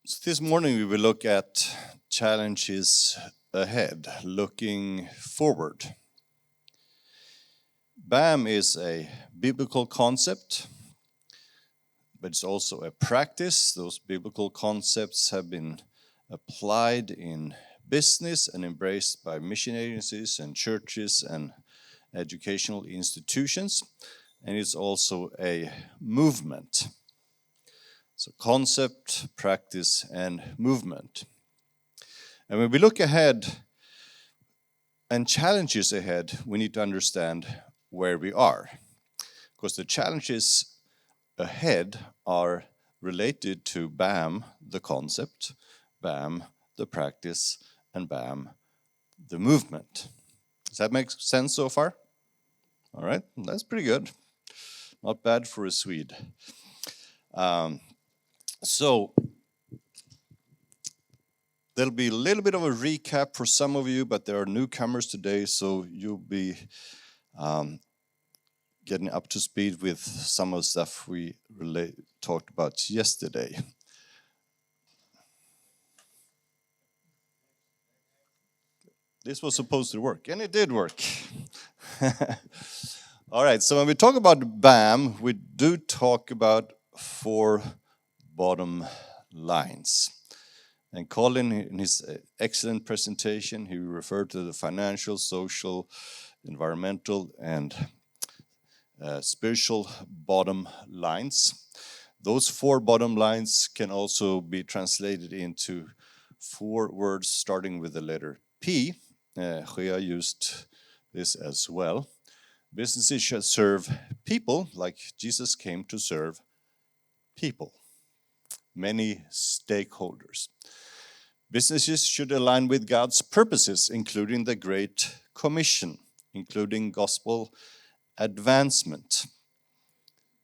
So this morning we will look at challenges ahead, looking forward. BAM is a biblical concept, but it's also a practice. Those biblical concepts have been applied in business and embraced by mission agencies and churches and educational institutions, and it's also a movement. So concept, practice, and movement. And when we look ahead and challenges ahead, we need to understand where we are. Because the challenges ahead are related to BAM, the concept, BAM, the practice, and BAM, the movement. Does that make sense so far? All right, that's pretty good. Not bad for a Swede. So there'll be a little bit of a recap for some of you, but there are newcomers today, so you'll be getting up to speed with some of the stuff we talked about yesterday. This was supposed to work, and it did work. All right, so when we talk about BAM, we do talk about 4 bottom lines. And Colin, in his excellent presentation, he referred to the financial, social, environmental, and spiritual bottom lines. Those 4 bottom lines can also be translated into 4 words starting with the letter P. Shea used this as well. Businesses should serve people like Jesus came to serve people. Many stakeholders. Businesses should align with God's purposes, including the Great Commission, including gospel advancement,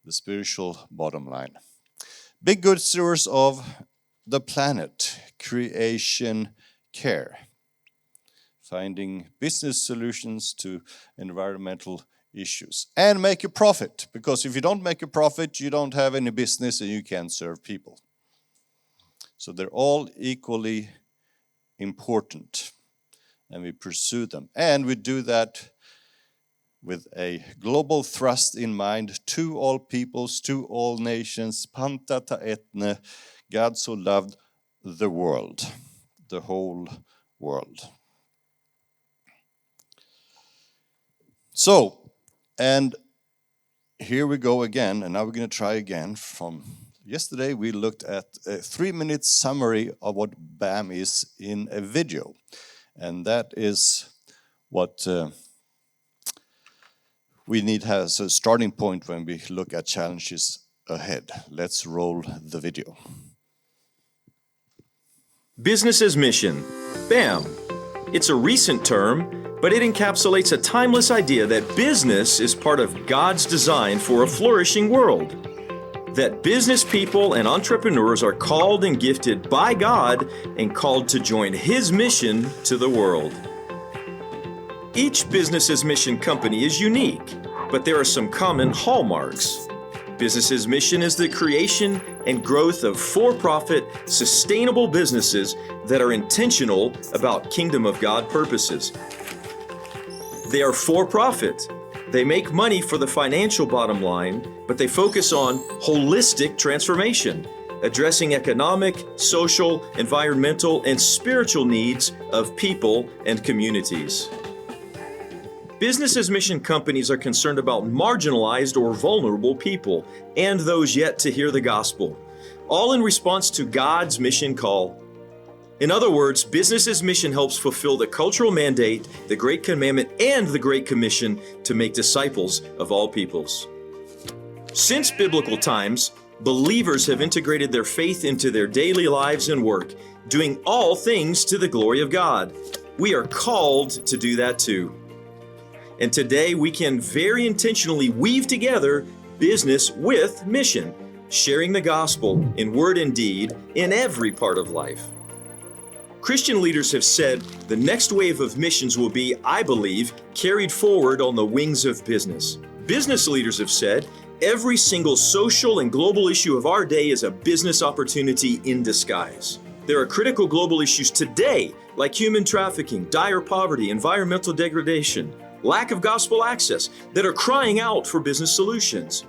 the spiritual bottom line. Be good stewards of the planet, creation care, finding business solutions to environmental issues, and make a profit, because if you don't make a profit, you don't have any business and you can't serve people. So they're all equally important, and we pursue them. And we do that with a global thrust in mind, to all peoples, to all nations, panta ta etne, God so loved the world, the whole world. So, and here we go again, and now we're going to try again from yesterday. We looked at a 3-minute summary of what BAM is in a video. And that is what we need as a starting point when we look at challenges ahead. Let's roll the video. Business's mission, BAM. It's a recent term, but it encapsulates a timeless idea that business is part of God's design for a flourishing world. That business people and entrepreneurs are called and gifted by God and called to join His mission to the world. Each business's mission company is unique, but there are some common hallmarks. Business's mission is the creation and growth of for-profit, sustainable businesses that are intentional about Kingdom of God purposes. They are for-profit. They make money for the financial bottom line, but they focus on holistic transformation, addressing economic, social, environmental, and spiritual needs of people and communities. Business's mission companies are concerned about marginalized or vulnerable people and those yet to hear the gospel, all in response to God's mission call. In other words, business's mission helps fulfill the cultural mandate, the Great Commandment, and the Great Commission to make disciples of all peoples. Since biblical times, believers have integrated their faith into their daily lives and work, doing all things to the glory of God. We are called to do that too. And today we can very intentionally weave together business with mission, sharing the gospel in word and deed in every part of life. Christian leaders have said the next wave of missions will be, I believe, carried forward on the wings of business. Business leaders have said Every single social and global issue of our day is a business opportunity in disguise. There are critical global issues today, like human trafficking, dire poverty, environmental degradation, lack of gospel access, that are crying out for business solutions.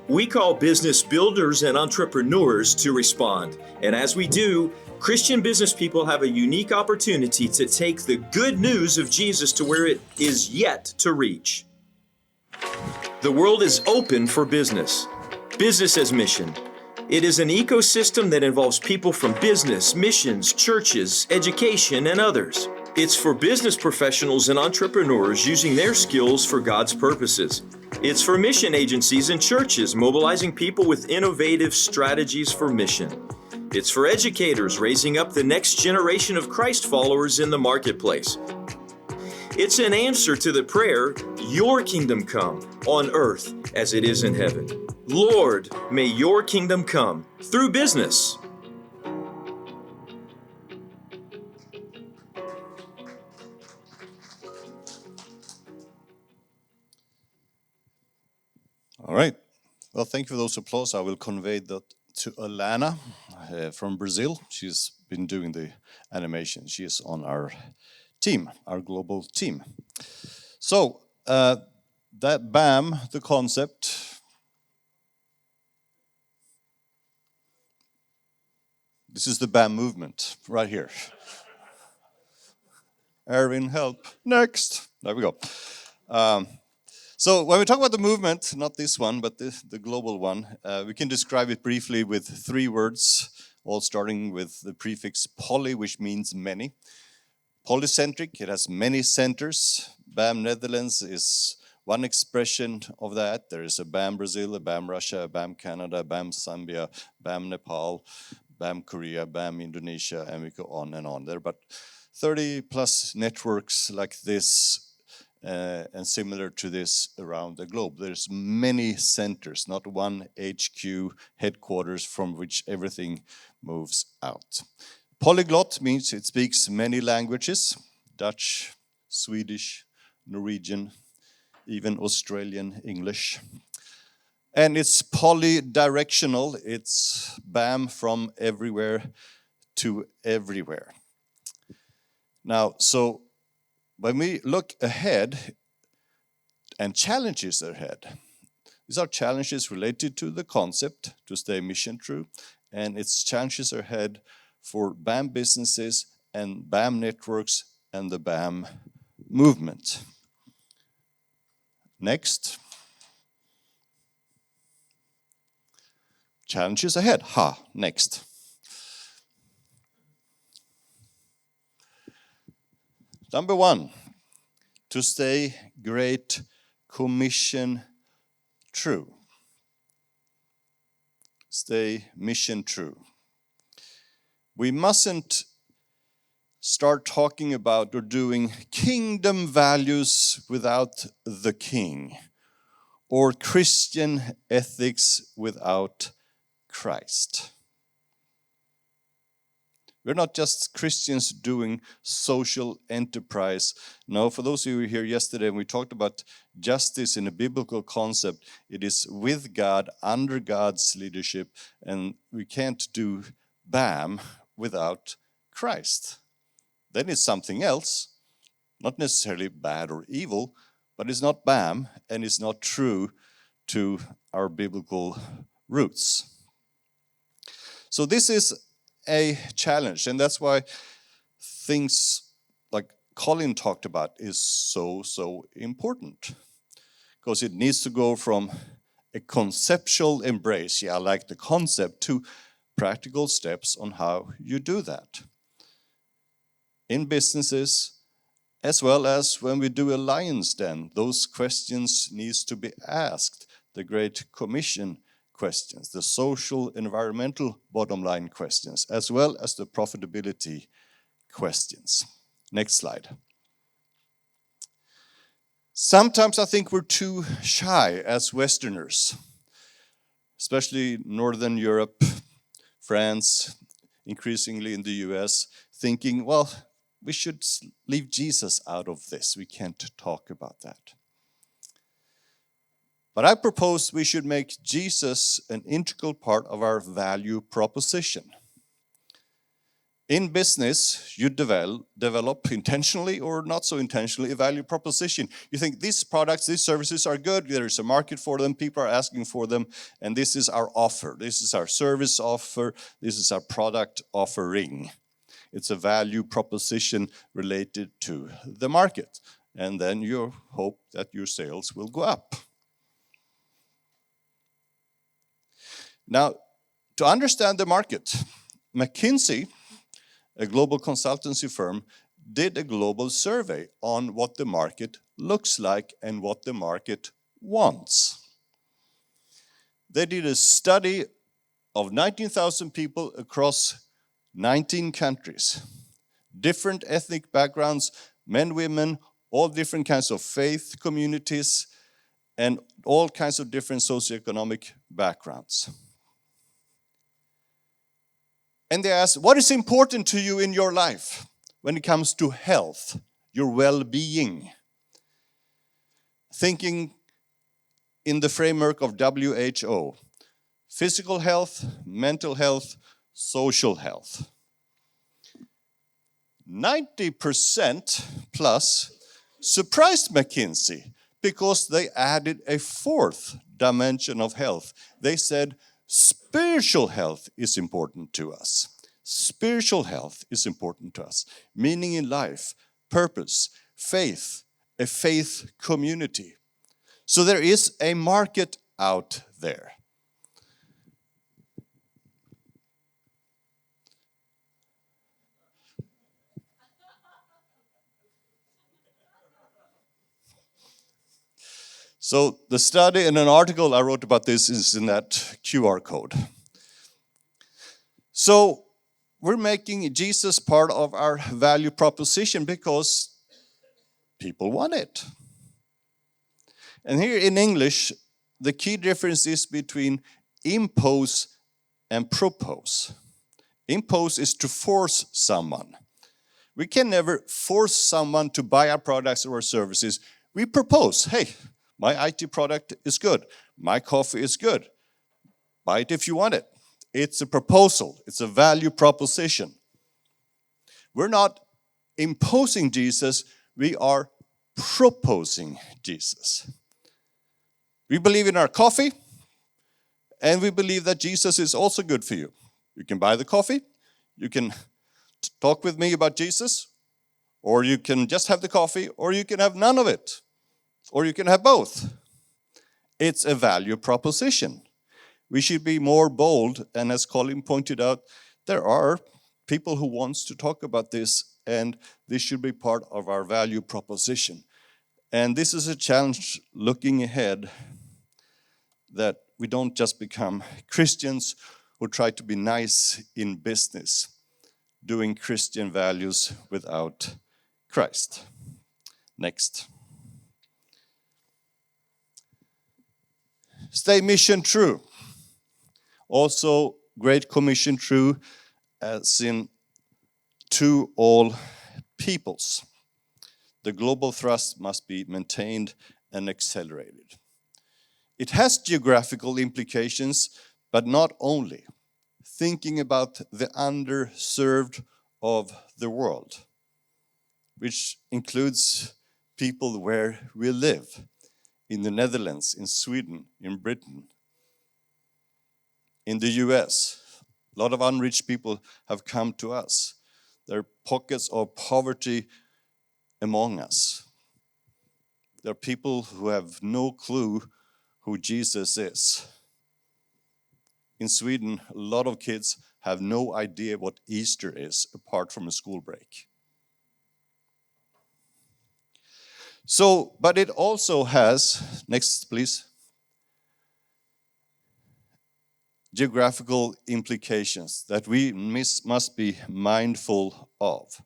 We call business builders and entrepreneurs to respond, and as we do, Christian business people have a unique opportunity to take the good news of Jesus to where it is yet to reach. The world is open for business. Business as mission. It is an ecosystem that involves people from business, missions, churches, education, and others. It's for business professionals and entrepreneurs using their skills for God's purposes. It's for mission agencies and churches mobilizing people with innovative strategies for mission. It's for educators raising up the next generation of Christ followers in the marketplace. It's an answer to the prayer, "Your kingdom come on earth as it is in heaven." Lord, may your kingdom come through business. All right. Well, thank you for those applause. I will convey that to Alana from Brazil. She's been doing the animation. She is on our team, our global team. So, that BAM, the concept, this is the BAM movement right here. Erwin, help. Next. There we go. So when we talk about the movement, not this one, but the global one, we can describe it briefly with 3 words, all starting with the prefix poly, which means many. Polycentric, it has many centers. BAM Netherlands is one expression of that. There is a BAM Brazil, a BAM Russia, a BAM Canada, a BAM Zambia, BAM Nepal, BAM Korea, BAM Indonesia, and we go on and on. There are about 30 plus networks like this and similar to this around the globe. There's many centers, not one HQ headquarters from which everything moves out. Polyglot means it speaks many languages, Dutch, Swedish, Norwegian, even Australian English. And it's polydirectional, it's BAM from everywhere to everywhere. Now, so when we look ahead and challenges ahead, these are challenges related to the concept to stay mission true, and it's challenges ahead for BAM businesses and BAM networks and the BAM movement. Next. Challenges ahead. Next. Number 1, to stay Great Commission true. Stay mission true. We mustn't start talking about or doing kingdom values without the king, or Christian ethics without Christ. We're not just Christians doing social enterprise. No, for those of you who were here yesterday and we talked about justice in a biblical concept, it is with God, under God's leadership, and we can't do BAM without Christ. Then it's something else, not necessarily bad or evil, but it's not BAM and it's not true to our biblical roots. So this is a challenge, and that's why things like Colin talked about is so important, because it needs to go from a conceptual embrace, I like the concept, to practical steps on how you do that in businesses, as well as when we do Alliance. Then those questions needs to be asked, the Great Commission questions, the social, environmental bottom line questions, as well as the profitability questions. Next slide. Sometimes I think we're too shy as Westerners, especially Northern Europe, France, increasingly in the US, thinking, well, we should leave Jesus out of this. We can't talk about that. But I propose we should make Jesus an integral part of our value proposition. In business, you develop intentionally or not so intentionally a value proposition. You think these products, these services are good, there is a market for them, people are asking for them, and this is our offer. This is our service offer, this is our product offering. It's a value proposition related to the market. And then you hope that your sales will go up. Now, to understand the market, McKinsey, a global consultancy firm, did a global survey on what the market looks like and what the market wants. They did a study of 19,000 people across 19 countries. Different ethnic backgrounds, men, women, all different kinds of faith communities, and all kinds of different socioeconomic backgrounds. And they asked, what is important to you in your life when it comes to health, your well-being? Thinking in the framework of WHO, physical health, mental health, social health. 90% plus surprised McKinsey because they added a fourth dimension of health. They said, spiritual health is important to us. Spiritual health is important to us. Meaning in life, purpose, faith, a faith community. So there is a market out there. So the study and an article I wrote about this is in that QR code. So we're making Jesus part of our value proposition because people want it. And here in English, the key difference is between impose and propose. Impose is to force someone. We can never force someone to buy our products or services. We propose, hey, my IT product is good. My coffee is good. Buy it if you want it. It's a proposal. It's a value proposition. We're not imposing Jesus. We are proposing Jesus. We believe in our coffee, and we believe that Jesus is also good for you. You can buy the coffee. You can talk with me about Jesus, or you can just have the coffee, or you can have none of it. Or you can have both. It's a value proposition. We should be more bold, and as Colin pointed out, there are people who want to talk about this, and this should be part of our value proposition. And this is a challenge looking ahead, that we don't just become Christians who try to be nice in business, doing Christian values without Christ. Next. Stay mission true. Also, Great Commission true, as in to all peoples. The global thrust must be maintained and accelerated. It has geographical implications, but not only. Thinking about the underserved of the world, which includes people where we live. In the Netherlands, in Sweden, in Britain, in the US. A lot of unreached people have come to us. There are pockets of poverty among us. There are people who have no clue who Jesus is. In Sweden, a lot of kids have no idea what Easter is apart from a school break. So, but it also has, next please, geographical implications that we must be mindful of.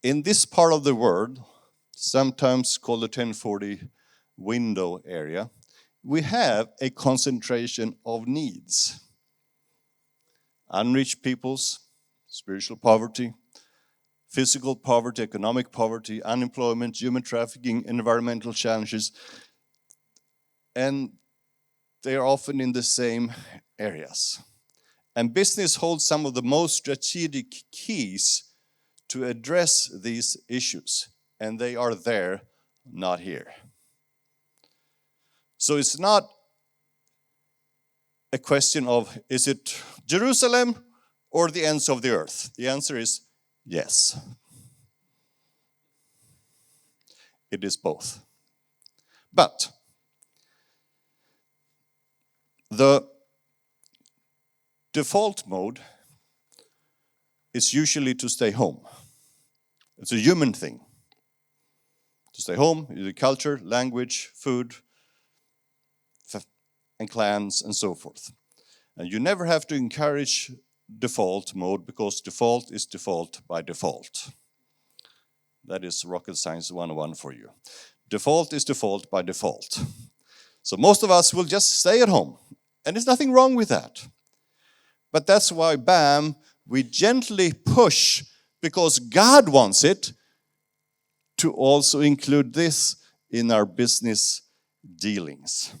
In this part of the world, sometimes called the 1040 window area, we have a concentration of needs. Unreached peoples, spiritual poverty, physical poverty, economic poverty, unemployment, human trafficking, environmental challenges. and they are often in the same areas. And business holds some of the most strategic keys to address these issues, and they are there, not here. So it's not a question of, is it Jerusalem or the ends of the earth? The answer is yes. It is both. But the default mode is usually to stay home. It's a human thing. To stay home, the culture, language, food, and clans, and so forth. And you never have to encourage default mode, because default is default by default. That is rocket science 101 for you. Default is default by default. So most of us will just stay at home, and there's nothing wrong with that. But that's why, BAM, we gently push, because God wants it, to also include this in our business dealings.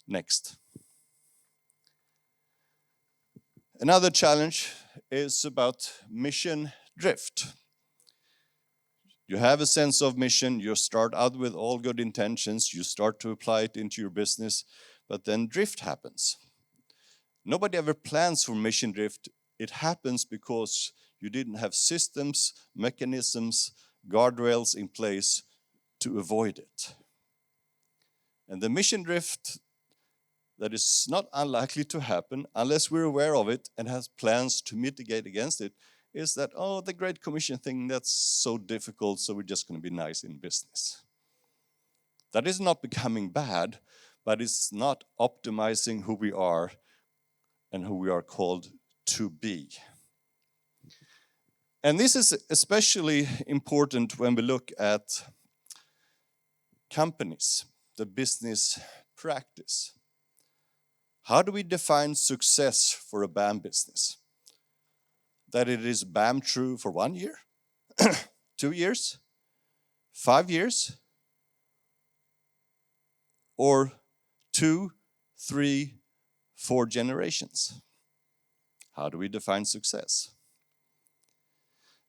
Next. Another challenge is about mission drift. You have a sense of mission, you start out with all good intentions, you start to apply it into your business, but then drift happens. Nobody ever plans for mission drift. It happens because you didn't have systems, mechanisms, guardrails in place to avoid it. And the mission drift that is not unlikely to happen unless we're aware of it and has plans to mitigate against it is that, oh, the Great Commission thing, that's so difficult, so we're just going to be nice in business. That is not becoming bad, but it's not optimizing who we are and who we are called to be. And this is especially important when we look at companies, the business practice. How do we define success for a BAM business? That it is BAM true for 1 year, 2 years, 5 years, or 2, 3, 4 generations? How do we define success?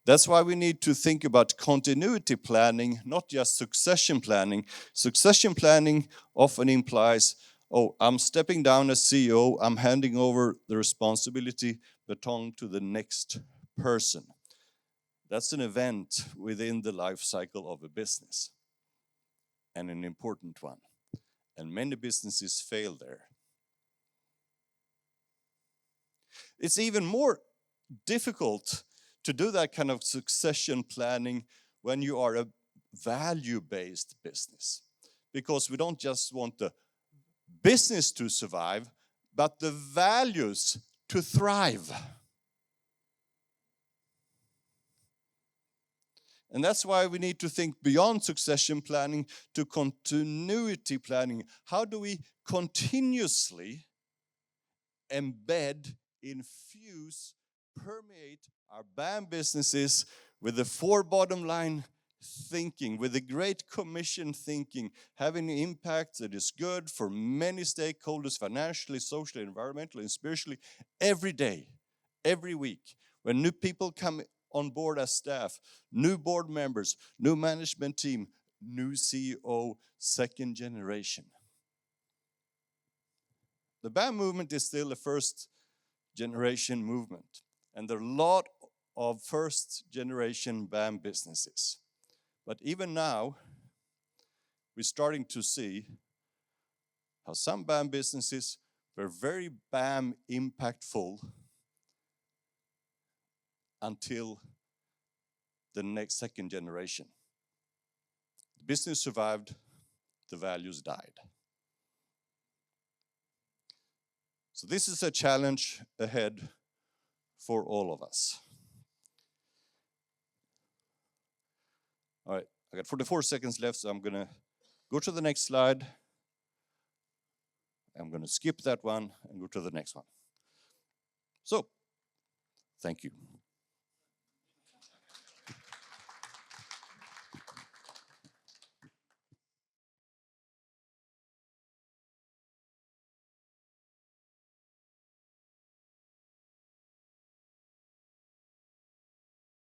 That's why we need to think about continuity planning, not just succession planning. Succession planning often implies, oh, I'm stepping down as CEO, I'm handing over the responsibility baton to the next person. That's an event within the life cycle of a business, and an important one. And many businesses fail there. It's even more difficult to do that kind of succession planning when you are a value-based business. Because we don't just want the business to survive, but the values to thrive. And that's why we need to think beyond succession planning to continuity planning. How do we continuously embed, infuse, permeate our BAM businesses with the 4 bottom line thinking, with the Great Commission thinking, having an impact that is good for many stakeholders, financially, socially, environmentally, and spiritually, every day, every week. When new people come on board as staff, new board members, new management team, new CEO, second generation. The BAM movement is still a first generation movement. And there are a lot of first generation BAM businesses. But even now, we're starting to see how some BAM businesses were very BAM impactful until the next second generation. The business survived, the values died. So this is a challenge ahead for all of us. All right, I got 44 seconds left, so I'm going to go to the next slide. I'm going to skip that one and go to the next one. So, thank you.